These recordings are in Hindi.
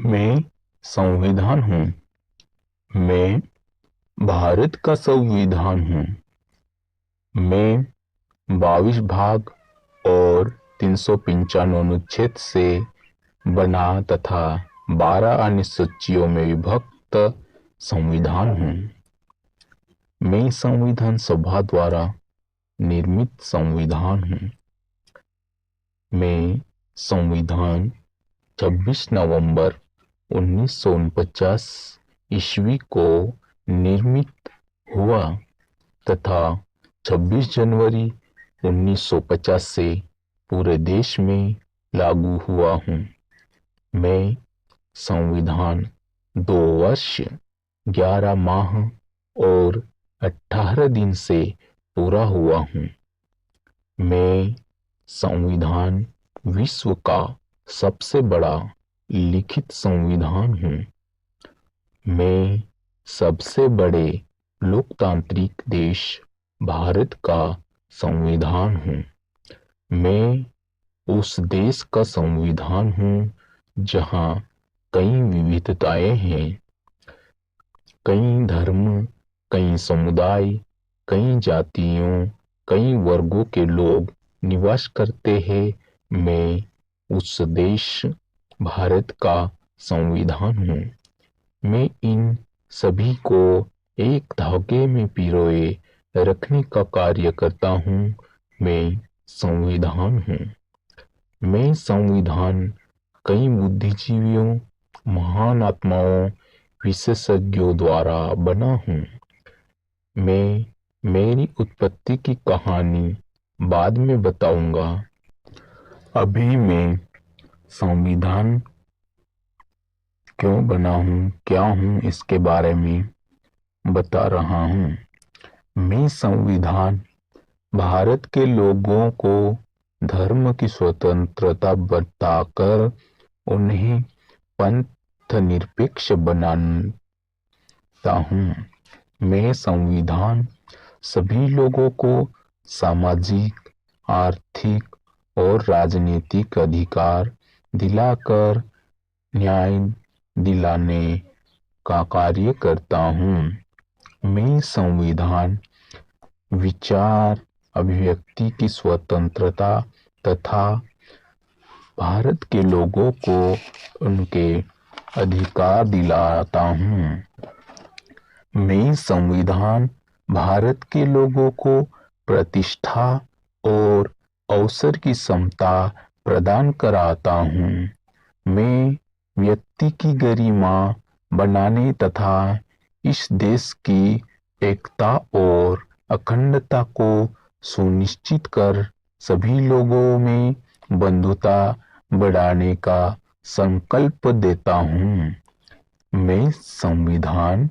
मैं संविधान हूँ। मैं भारत का संविधान हूँ। मैं 22 भाग और 395 अनुच्छेद से बना तथा 12 अनुसूचियों में विभक्त संविधान हूँ। मैं संविधान सभा द्वारा निर्मित संविधान हूँ। मैं संविधान 26 नवंबर 1949 ईस्वी को निर्मित हुआ तथा 26 जनवरी 1950 से पूरे देश में लागू हुआ हूँ। मैं संविधान 2 वर्ष 11 माह और 18 दिन से पूरा हुआ हूँ। मैं संविधान विश्व का सबसे बड़ा लिखित संविधान हूँ। मैं सबसे बड़े लोकतांत्रिक देश भारत का संविधान हूँ। मैं उस देश का संविधान हूँ जहाँ कई विविधताएं हैं, कई धर्म, कई समुदाय, कई जातियों, कई वर्गों के लोग निवास करते हैं। मैं उस देश भारत का संविधान हूँ। मैं इन सभी को एक धागे में पिरोए रखने का कार्य करता हूँ। मैं संविधान हूँ। मैं संविधान कई बुद्धिजीवियों, महान आत्माओं, विशेषज्ञों द्वारा बना हूँ। मैं मेरी उत्पत्ति की कहानी बाद में बताऊंगा। अभी मैं संविधान क्यों बना हूँ, क्या हूँ, इसके बारे में बता रहा हूँ। मैं संविधान भारत के लोगों को धर्म की स्वतंत्रता बताकर उन्हें पंथ निरपेक्ष बनाता हूँ। मैं संविधान सभी लोगों को सामाजिक, आर्थिक और राजनीतिक अधिकार दिलाकर न्याय दिलाने का कार्य करता हूँ। मैं संविधान विचार अभिव्यक्ति की स्वतंत्रता तथा भारत के लोगों को उनके अधिकार दिलाता हूँ। मैं संविधान भारत के लोगों को प्रतिष्ठा और अवसर की समता प्रदान कराता हूँ। मैं व्यक्ति की गरिमा बनाने तथा इस देश की एकता और अखंडता को सुनिश्चित कर सभी लोगों में बंधुता बढ़ाने का संकल्प देता हूँ। मैं संविधान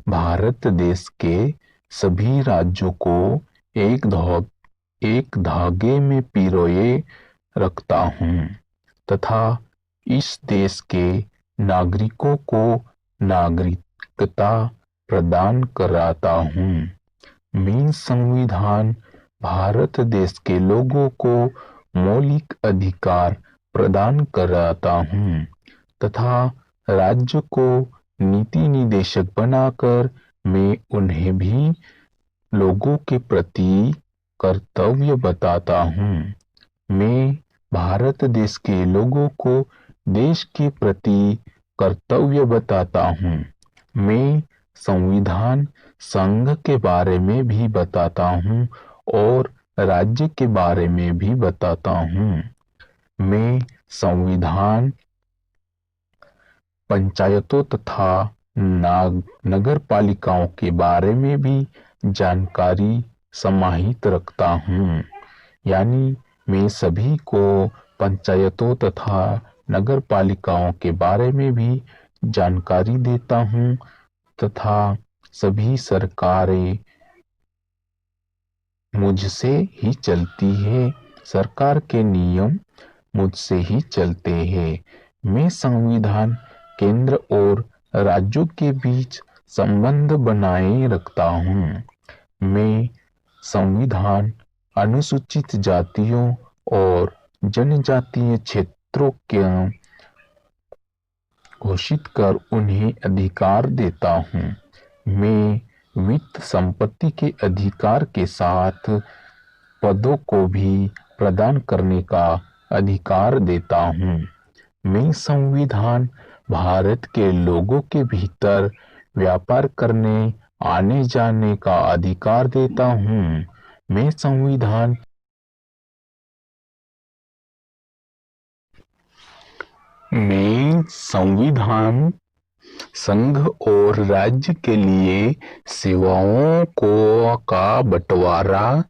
भारत देश के सभी राज्यों को एक धागे में पिरोए रखता हूँ तथा इस देश के नागरिकों को नागरिकता प्रदान कराता हूँ। मैं संविधान भारत देश के लोगों को मौलिक अधिकार प्रदान कराता हूँ तथा राज्य को नीति निदेशक बनाकर मैं उन्हें भी लोगों के प्रति कर्तव्य बताता हूँ। मैं भारत देश के लोगों को देश के प्रति कर्तव्य बताता हूँ। मैं संविधान संघ के बारे में भी बताता हूँ और राज्य के बारे में भी बताता हूँ। मैं संविधान पंचायतों तथा नगर पालिकाओं के बारे में भी जानकारी समाहित रखता हूँ। यानी मैं सभी को पंचायतों तथा नगर पालिकाओं के बारे में भी जानकारी देता हूँ तथा सभी सरकारें मुझसे ही चलती है। सरकार के नियम मुझसे ही चलते हैं। मैं संविधान केंद्र और राज्यों के बीच संबंध बनाए रखता हूँ। मैं संविधान अनुसूचित जातियों और जनजातीय क्षेत्रों घोषित कर उन्हें अधिकार देता हूँ। मैं वित्त संपत्ति के अधिकार के साथ पदों को भी प्रदान करने का अधिकार देता हूँ। मैं संविधान भारत के लोगों के भीतर व्यापार करने, आने जाने का अधिकार देता हूँ। मैं संविधान संघ और राज्य के लिए सेवाओं का बंटवारा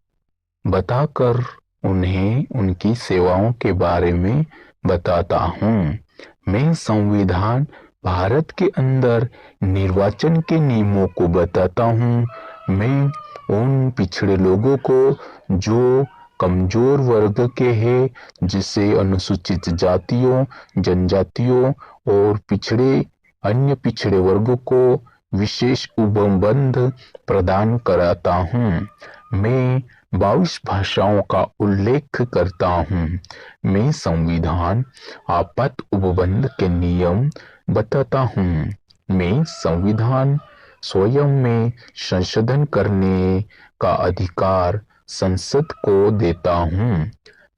बताकर उन्हें उनकी सेवाओं के बारे में बताता हूँ। मैं संविधान भारत के अंदर निर्वाचन के नियमों को बताता हूँ। मैं उन पिछड़े लोगों को जो कमजोर वर्ग के हैं, जिसे अनुसूचित जातियों, जनजातियों और अन्य पिछड़े वर्गों को विशेष उपबंध प्रदान कराता हूँ। मैं 22 भाषाओं का उल्लेख करता हूँ। मैं संविधान आपात उपबंध के नियम बताता हूँ। मैं संविधान स्वयं में संशोधन करने का अधिकार संसद को देता हूँ।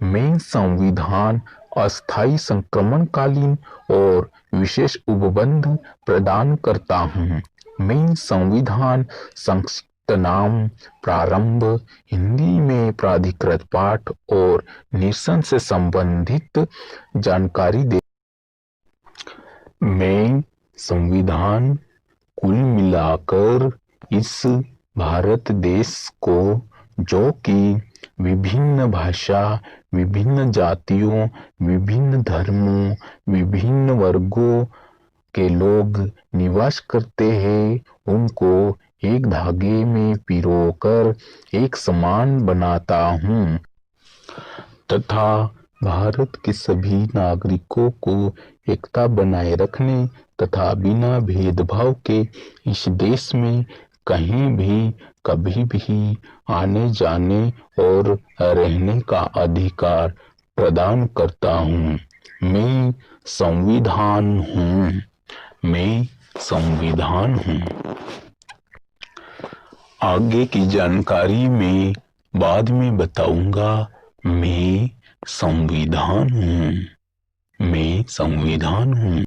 मैं संविधान अस्थायी संक्रमणकालीन और विशेष उपबंध प्रदान करता हूँ। मैं संविधान संक्षिप्त नाम, प्रारंभ, हिंदी में प्राधिकृत पाठ और निरसन से संबंधित जानकारी दे। मैं संविधान कुल मिलाकर इस भारत देश को, जो कि विभिन्न भाषा, विभिन्न जातियों, विभिन्न धर्मों, विभिन्न वर्गों के लोग निवास करते हैं, उनको एक धागे में पिरोकर एक समान बनाता हूँ तथा भारत के सभी नागरिकों को एकता बनाए रखने तथा बिना भेदभाव के इस देश में कहीं भी, कभी भी आने जाने और रहने का अधिकार प्रदान करता हूँ। मैं संविधान हूँ। मैं संविधान हूँ। आगे की जानकारी मैं बाद में बताऊंगा। मैं संविधान हूँ। मैं संविधान हूँ।